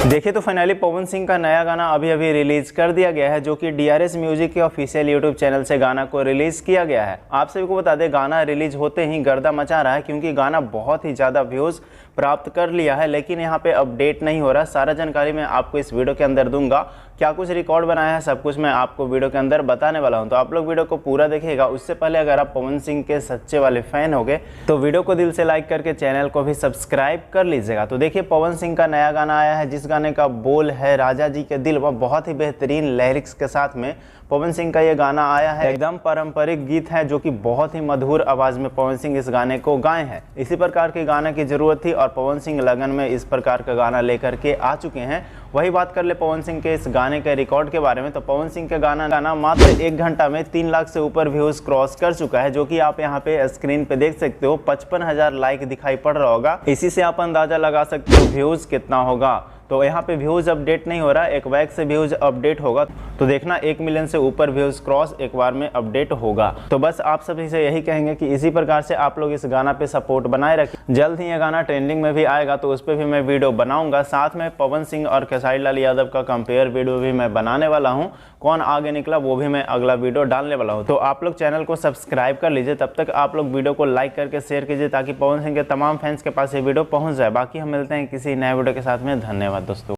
देखिए तो फाइनली पवन सिंह का नया गाना अभी अभी रिलीज कर दिया गया है, जो कि DRS म्यूजिक के ऑफिशियल यूट्यूब चैनल से गाना को रिलीज किया गया है। आप सभी को बता दें, गाना रिलीज होते ही गर्दा मचा रहा है, क्योंकि गाना बहुत ही ज़्यादा व्यूज़ प्राप्त कर लिया है। लेकिन यहाँ पे अपडेट नहीं हो रहा। सारा जानकारी मैं आपको इस वीडियो के अंदर दूंगा। क्या कुछ रिकॉर्ड बनाया है, सब कुछ मैं आपको वीडियो के अंदर बताने वाला हूँ। तो आप लोग वीडियो को पूरा देखिएगा। उससे पहले अगर आप पवन सिंह के सच्चे वाले फैन हो गए तो वीडियो को दिल से लाइक करके चैनल को भी सब्सक्राइब कर लीजिएगा। तो देखिए, पवन सिंह का नया गाना आया है, जिस गाने का बोल है राजा जी के दिल। वह बहुत ही बेहतरीन लिरिक्स के साथ में पवन सिंह का ये गाना आया है। एकदम पारंपरिक गीत है, जो कि बहुत ही मधुर आवाज में पवन सिंह इस गाने को गाए हैं। इसी प्रकार के गाने की जरूरत थी और पवन सिंह लगन में इस प्रकार का गाना लेकर के आ चुके हैं। वही बात कर ले पवन सिंह के इस गाने के रिकॉर्ड के बारे में, तो पवन सिंह का गाना मात्र 1 घंटा में 3 लाख से ऊपर व्यूज क्रॉस कर चुका है, जो कि आप यहाँ पे स्क्रीन पे देख सकते हो। 55,000 लाइक दिखाई पड़ रहा होगा। इसी से आप अंदाजा लगा सकते हो व्यूज कितना होगा। तो यहाँ पे व्यूज अपडेट नहीं हो रहा, एक बैग से व्यूज अपडेट होगा तो देखना 1 मिलियन से ऊपर व्यूज क्रॉस एक बार में अपडेट होगा। तो बस आप सभी से यही कहेंगे कि इसी प्रकार से आप लोग इस गाना पे सपोर्ट बनाए रखें। जल्द ही ये गाना ट्रेंडिंग में भी आएगा, तो उस पर भी मैं वीडियो बनाऊंगा। साथ में पवन सिंह और खेसारी लाल यादव का कंपेयर वीडियो भी मैं बनाने वाला हूँ। कौन आगे निकला वो भी मैं अगला वीडियो डालने वाला हूँ। तो आप लोग चैनल को सब्सक्राइब कर लीजिए। तब तक आप लोग वीडियो को लाइक करके शेयर कीजिए, ताकि पवन सिंह के तमाम फैंस के पास ये वीडियो पहुँच जाए। बाकी हम मिलते हैं किसी नए वीडियो के साथ में। धन्यवाद दोस्तों।